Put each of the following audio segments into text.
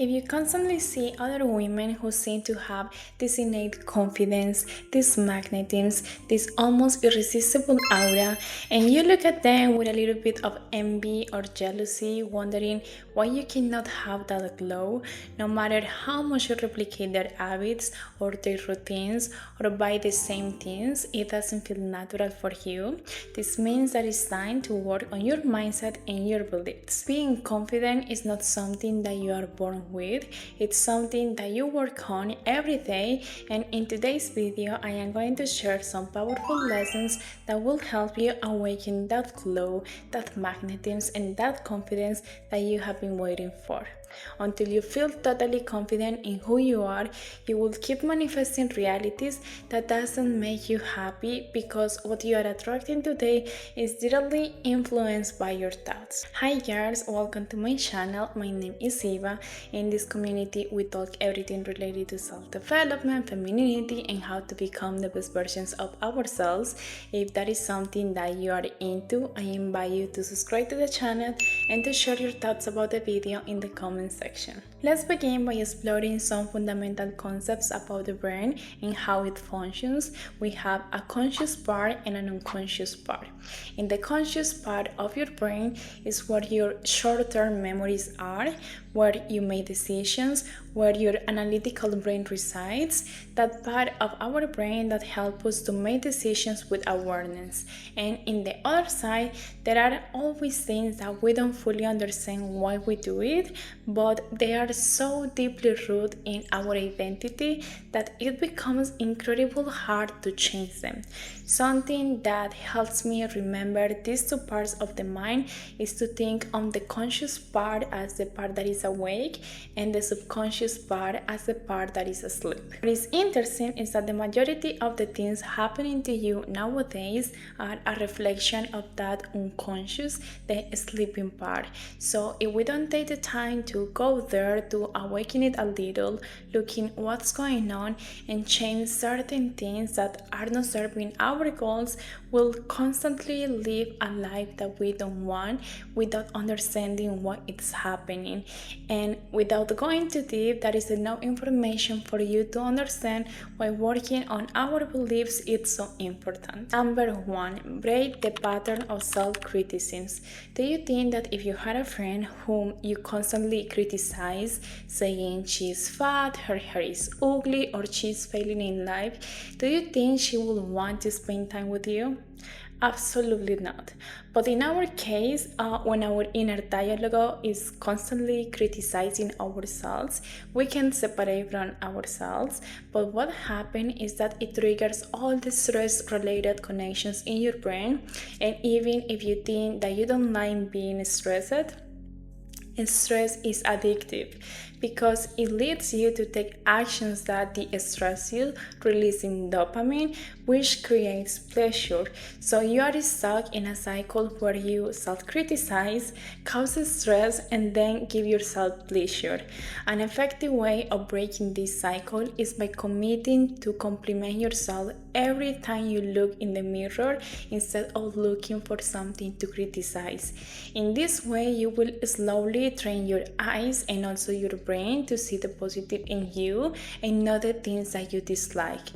If you constantly see other women who seem to have this innate confidence, this magnetism, this almost irresistible aura, and you look at them with a little bit of envy or jealousy, wondering why you cannot have that glow, no matter how much you replicate their habits or their routines or buy the same things, it doesn't feel natural for you. This means that it's time to work on your mindset and your beliefs. Being confident is not something that you are born with, it's something that you work on every day, and in today's video I am going to share some powerful lessons that will help you awaken that glow, that magnetism and that confidence that you have been waiting for. Until you feel totally confident in who you are, you will keep manifesting realities that doesn't make you happy because what you are attracting today is directly influenced by your thoughts. Hi girls, welcome to my channel. My name is Eva. In this community we talk everything related to self-development, femininity, and how to become the best versions of ourselves. If that is something that you are into, I invite you to subscribe to the channel and to share your thoughts about the video in the comment section. Let's begin by exploring some fundamental concepts about the brain and how it functions. We have a conscious part and an unconscious part. In the conscious part of your brain is where your short-term memories are, where you make decisions, where your analytical brain resides, that part of our brain that helps us to make decisions with awareness. And in the other side, there are always things that we don't fully understand why we do it, but they are so deeply rooted in our identity that it becomes incredibly hard to change them. Something that helps me remember these two parts of the mind is to think on the conscious part as the part that is awake and the subconscious part as the part that is asleep. What is interesting is that the majority of the things happening to you nowadays are a reflection of that unconscious, the sleeping part. So if we don't take the time to go there to awaken it a little, looking what's going on and change certain things that are not serving our goals, we'll constantly live a life that we don't want without understanding why it's happening. And without going too deep, there is enough information for you to understand why working on our beliefs is so important. Number 1, break the pattern of self-criticism. Do you think that if you had a friend whom you constantly criticize, saying she's fat, her hair is ugly, or she's failing in life, do you think she will want to spend time with you? Absolutely not. But in our case, when our inner dialogue is constantly criticizing ourselves, we can separate from ourselves. But what happens is that it triggers all the stress-related connections in your brain. And even if you think that you don't like being stressed, stress is addictive because it leads you to take actions that de-stress you, releasing dopamine, which creates pleasure. So you are stuck in a cycle where you self-criticize, cause stress, and then give yourself pleasure. An effective way of breaking this cycle is by committing to compliment yourself every time you look in the mirror instead of looking for something to criticize. In this way, you will slowly train your eyes and also your brain to see the positive in you and not the things that you dislike.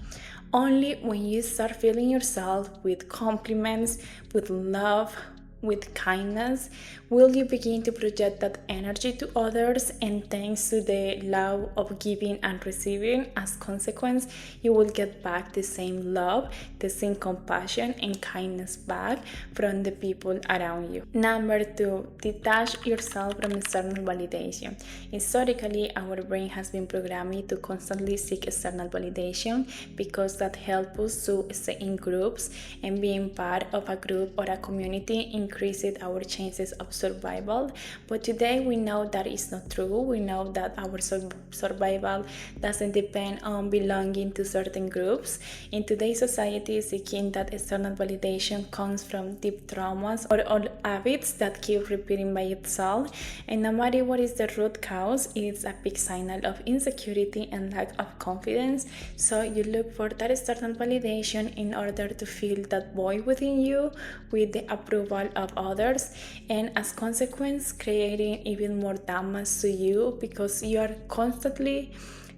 Only when you start filling yourself with compliments, with love, with kindness, will you begin to project that energy to others, and thanks to the law of giving and receiving, as consequence, you will get back the same love, the same compassion and kindness back from the people around you. Number 2, detach yourself from external validation. Historically, our brain has been programmed to constantly seek external validation because that helps us to stay in groups, and being part of a group or a community increases our chances of survival. But today we know that is not true. We know that our survival doesn't depend on belonging to certain groups. In today's society, seeking that external validation comes from deep traumas or old habits that keep repeating by itself, and no matter what is the root cause, it's a big signal of insecurity and lack of confidence. So you look for that external validation in order to fill that void within you with the approval of others, and as consequence creating even more damage to you because you are constantly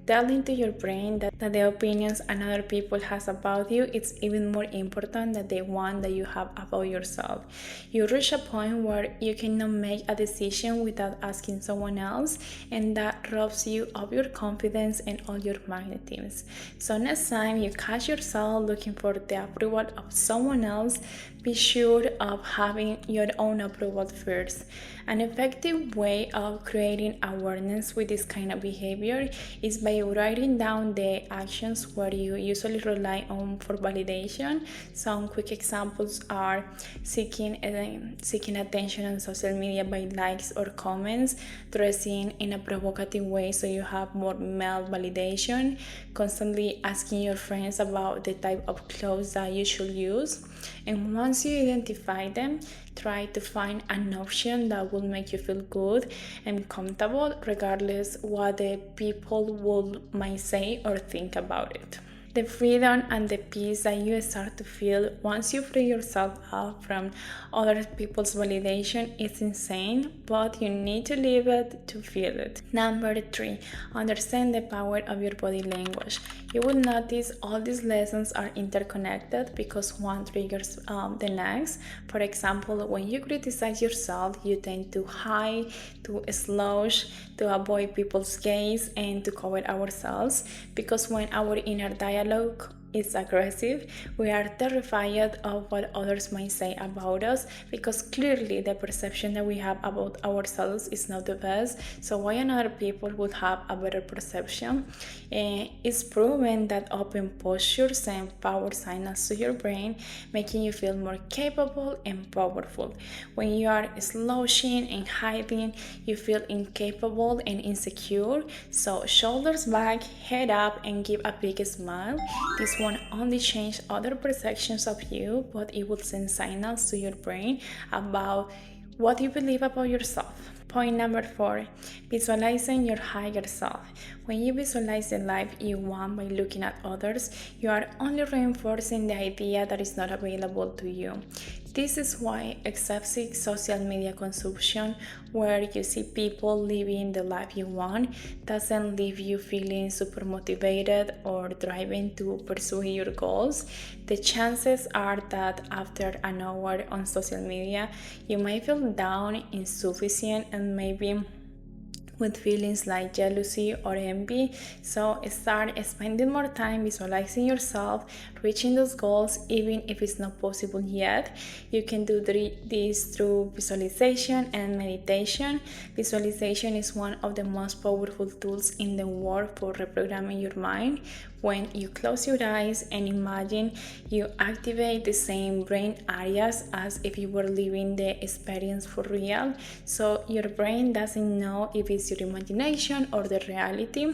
telling to your brain that the opinions another people has about you it's even more important than the one that you have about yourself. You reach a point where you cannot make a decision without asking someone else, and that robs you of your confidence and all your magnetism. So next time you catch yourself looking for the approval of someone else, be sure of having your own approval first. An effective way of creating awareness with this kind of behavior is by writing down the actions where you usually rely on for validation. Some quick examples are seeking attention on social media by likes or comments, dressing in a provocative way so you have more male validation, constantly asking your friends about the type of clothes that you should use. And once you identify them, try to find an option that will make you feel good and comfortable regardless what the people might say or think about it. The freedom and the peace that you start to feel once you free yourself up from other people's validation is insane, but you need to live it to feel it. Number 3, understand the power of your body language. You will notice all these lessons are interconnected because one triggers the next. For example, when you criticize yourself, you tend to hide, to slouch, to avoid people's gaze, and to cover ourselves because when our inner dialogue is aggressive, we are terrified of what others might say about us because clearly the perception that we have about ourselves is not the best. So why another people would have a better perception? It's proven that open posture sends power signals to your brain, making you feel more capable and powerful. When you are slouching and hiding, you feel incapable and insecure. So shoulders back, head up, and give a big smile. This won't only change other perceptions of you, but it will send signals to your brain about what you believe about yourself. Point number 4, visualizing your higher self. When you visualize the life you want by looking at others, you are only reinforcing the idea that is not available to you. This is why excessive social media consumption, where you see people living the life you want, doesn't leave you feeling super motivated or driving to pursue your goals. The chances are that after an hour on social media, you might feel down, insufficient, and maybe with feelings like jealousy or envy. So start spending more time visualizing yourself reaching those goals, even if it's not possible yet. You can do this through visualization and meditation. Visualization is one of the most powerful tools in the world for reprogramming your mind. When you close your eyes and imagine, you activate the same brain areas as if you were living the experience for real. So your brain doesn't know if it's your imagination or the reality,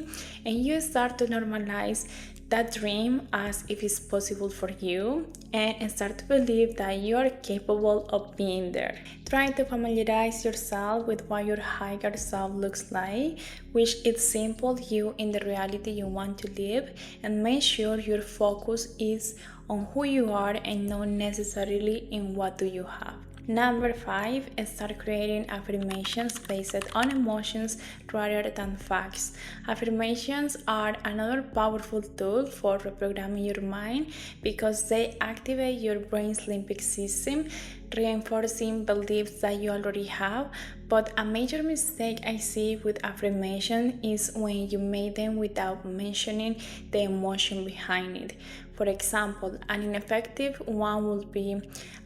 and you start to normalize that dream as if it's possible for you and start to believe that you are capable of being there. Try to familiarize yourself with what your higher self looks like, which is simple you in the reality you want to live, and make sure your focus is on who you are and not necessarily in what do you have. Number 5, start creating affirmations based on emotions rather than facts. Affirmations are another powerful tool for reprogramming your mind because they activate your brain's limbic system, reinforcing beliefs that you already have. But a major mistake I see with affirmation is when you make them without mentioning the emotion behind it. For example, an ineffective one would be,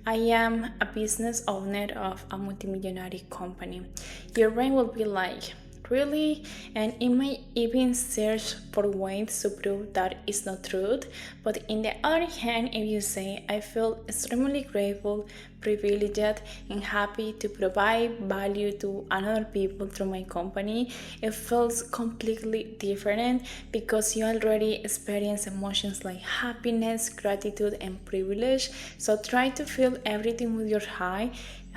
I am a business owner of a multimillionaire company. Your brain will be like, really? And it may even search for ways to prove that it's not true. But in the other hand, if you say, I feel extremely grateful, privileged, and happy to provide value to another people through my company, it feels completely different because you already experience emotions like happiness, gratitude, and privilege. So try to feel everything with your heart.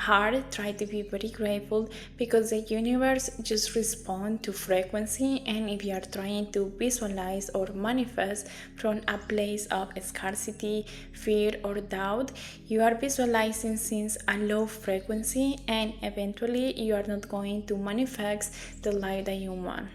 Try to be very grateful because the universe just responds to frequency, and if you are trying to visualize or manifest from a place of scarcity, fear, or doubt, you are visualizing everything seems a low frequency, and eventually you are not going to manifest the life that you want.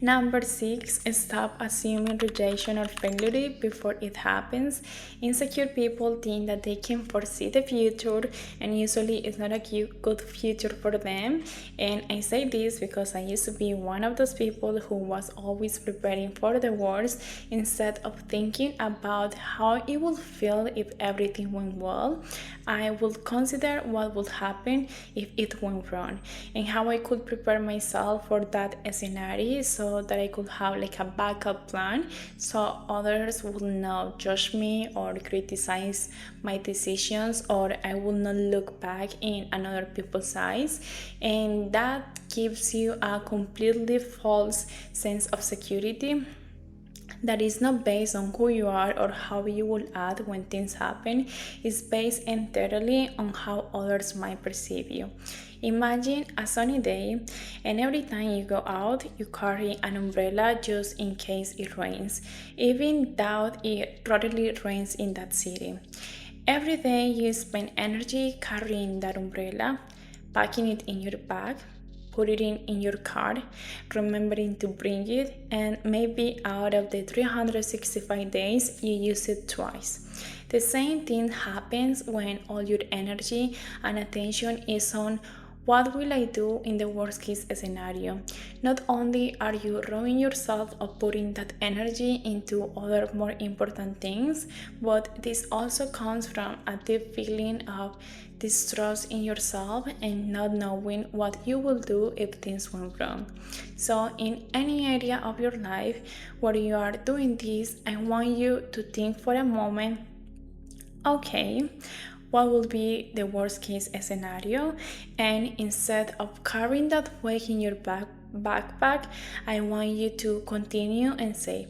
Number 6, stop assuming rejection or failure before it happens. Insecure people think that they can foresee the future, and usually it's not a good future for them. And I say this because I used to be one of those people who was always preparing for the worst instead of thinking about how it would feel if everything went well. I would consider what would happen if it went wrong and how I could prepare myself for that scenario so that I could have like a backup plan so others would not judge me or criticize my decisions, or I will not look back in another people's eyes. And that gives you a completely false sense of security that is not based on who you are or how you will act when things happen. It's based entirely on how others might perceive you. Imagine a sunny day, and every time you go out, you carry an umbrella just in case it rains, even though it rarely rains in that city. Every day you spend energy carrying that umbrella, packing it in your bag, put it in your car, remembering to bring it, and maybe out of the 365 days you use it twice. The same thing happens when all your energy and attention is on what will I do in the worst case scenario. Not only are you ruining yourself of putting that energy into other more important things, but this also comes from a deep feeling of distrust in yourself and not knowing what you will do if things went wrong. So in any area of your life where you are doing this, I want you to think for a moment, okay, what will be the worst case scenario? And instead of carrying that weight in your backpack, I want you to continue and say,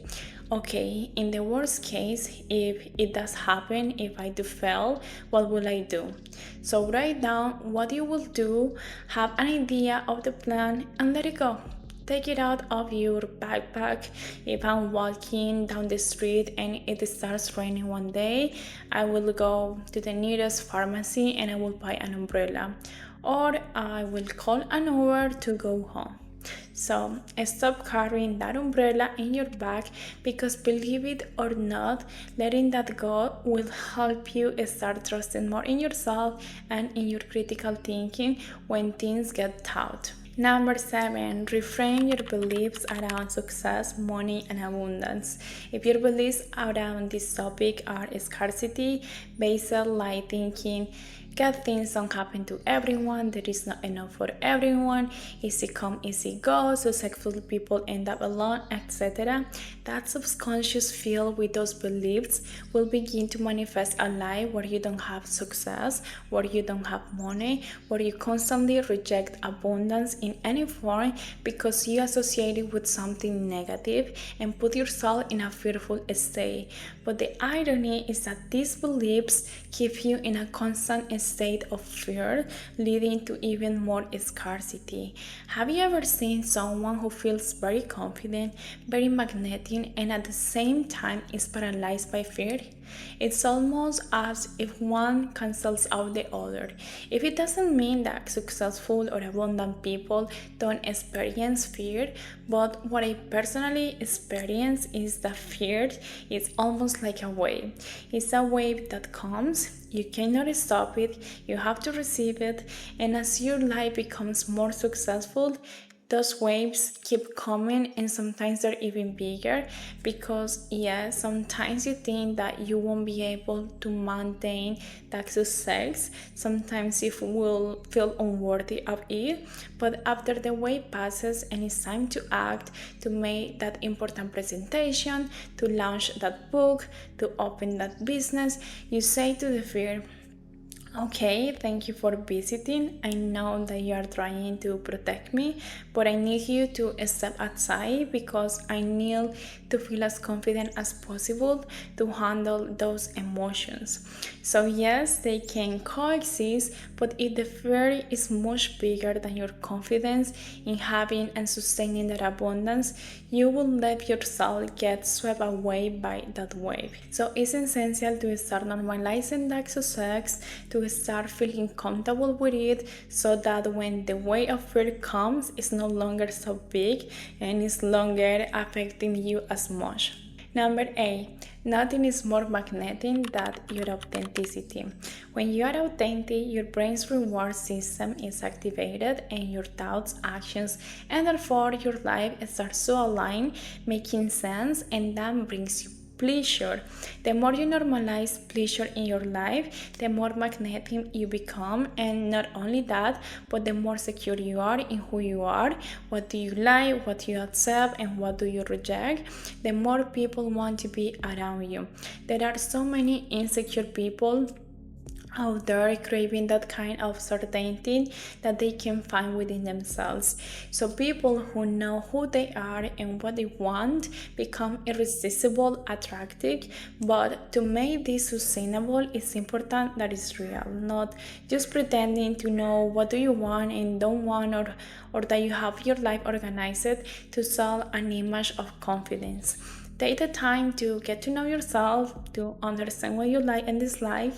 okay, in the worst case, if it does happen, if I do fail, what will I do? So write down what you will do, have an idea of the plan, and let it go. Take it out of your backpack. If I'm walking down the street and it starts raining one day, I will go to the nearest pharmacy and I will buy an umbrella. Or I will call an Uber to go home. So stop carrying that umbrella in your bag, because believe it or not, letting that go will help you start trusting more in yourself and in your critical thinking when things get tough. Number 7, reframe your beliefs around success, money, and abundance. If your beliefs around this topic are scarcity, basal, like thinking, good things don't happen to everyone, there is not enough for everyone, easy come, easy go, successful people end up alone, etc. That subconscious field with those beliefs will begin to manifest a life where you don't have success, where you don't have money, where you constantly reject abundance in any form because you associate it with something negative and put yourself in a fearful state. But the irony is that these beliefs keep you in a constant state of fear, leading to even more scarcity. Have you ever seen someone who feels very confident, very magnetic, and at the same time is paralyzed by fear? It's almost as if one cancels out the other. If it doesn't mean that successful or abundant people don't experience fear, but what I personally experience is that fear is almost like a wave. It's a wave that comes, you cannot stop it, you have to receive it, and as your life becomes more successful, those waves keep coming, and sometimes they're even bigger because sometimes you think that you won't be able to maintain that success. Sometimes you will feel unworthy of it, but after the wave passes and it's time to act, to make that important presentation, to launch that book, to open that business, you say to the fear, okay, thank you for visiting. I know that you are trying to protect me, but I need you to step aside because I need to feel as confident as possible to handle those emotions. So yes, they can coexist, but if the fear is much bigger than your confidence in having and sustaining that abundance, you will let yourself get swept away by that wave. So it's essential to start normalizing that success, to to start feeling comfortable with it so that when the wave of fear comes, it's no longer so big and it's longer affecting you as much. Number 8, nothing is more magnetic than your authenticity. When you are authentic, your brain's reward system is activated and your thoughts, actions, and therefore your life starts to align, making sense, and that brings you pleasure. The more you normalize pleasure in your life, the more magnetic you become, and not only that, but the more secure you are in who you are, what do you like, what you accept, and what do you reject, the more people want to be around you. There are so many insecure people out there craving that kind of certainty that they can find within themselves. So people who know who they are and what they want become irresistible, attractive. But to make this sustainable, it's important that it's real, not just pretending to know what do you want and don't want, or that you have your life organized to sell an image of confidence. Take the time to get to know yourself, to understand what you like and dislike.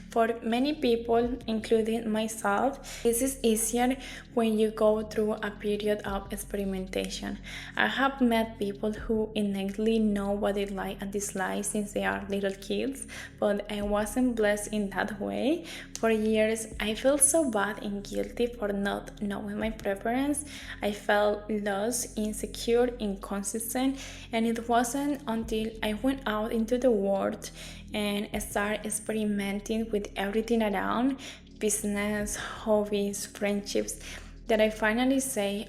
For many people, including myself, this is easier when you go through a period of experimentation. I have met people who innately know what they like and dislike since they are little kids, but I wasn't blessed in that way. For years, I felt so bad and guilty for not knowing my preference. I felt lost, insecure, inconsistent, and it wasn't until I went out into the world and started experimenting with everything around business, hobbies, friendships that I finally say,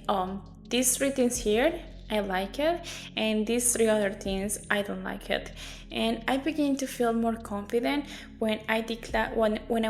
these three things here, I like it, and these three other things, I don't like it. And I began to feel more confident when I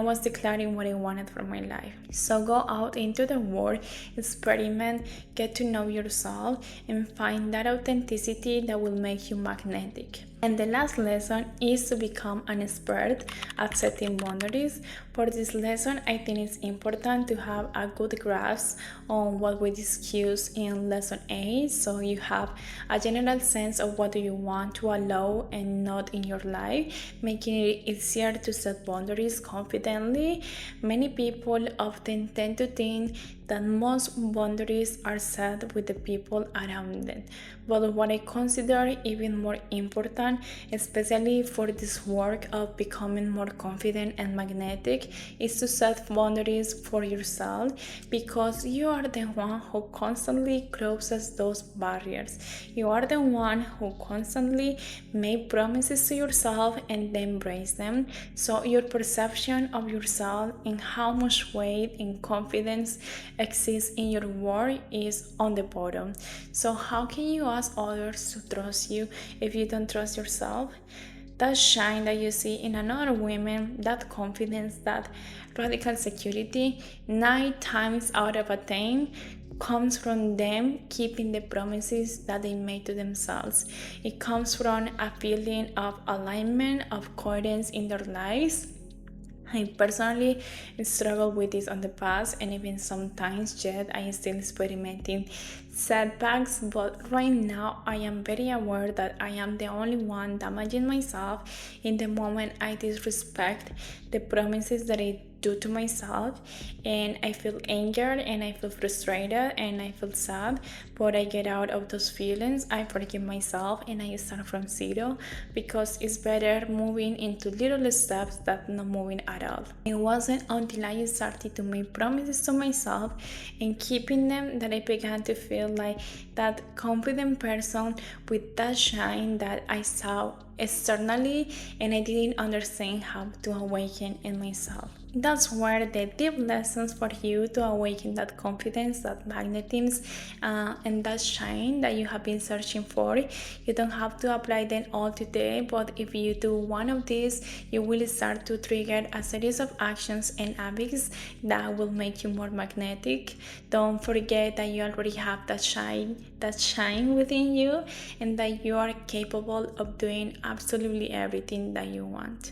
was declaring what I wanted for my life. So go out into the world, experiment, get to know yourself, and find that authenticity that will make you magnetic. And the last lesson is to become an expert at setting boundaries. For this lesson, I think it's important to have a good grasp on what we discussed in lesson 8, so you have a general sense of what do you want to allow and not in your life, making it easier to set boundaries confidently. Many people often tend to think that most boundaries are set with the people around them. But what I consider even more important, especially for this work of becoming more confident and magnetic, is to set boundaries for yourself, because you are the one who constantly crosses those barriers. You are the one who constantly make promises to yourself and then breaks them. So your perception of yourself and how much weight and confidence exists in your world is on the bottom. So how can you ask others to trust you if you don't trust yourself? That shine that you see in another woman, that confidence, that radical security, 9 times out of 10 comes from them keeping the promises that they made to themselves. It comes from a feeling of alignment, of coherence in their lives. I personally struggled with this in the past, and even sometimes yet I am still experimenting setbacks, but right now I am very aware that I am the only one damaging myself in the moment I disrespect the promises that I do to myself, and I feel angered and I feel frustrated and I feel sad, but I get out of those feelings, I forgive myself, and I start from zero, because it's better moving into little steps than not moving at all. It wasn't until I started to make promises to myself and keeping them that I began to feel like that confident person with that shine that I saw externally, and I didn't understand how to awaken in myself. That's where the deep lessons for you to awaken that confidence, that magnetism, and that shine that you have been searching for. You don't have to apply them all today, but if you do one of these, you will start to trigger a series of actions and habits that will make you more magnetic. Don't forget that you already have that shine within you, and that you are capable of doing absolutely everything that you want.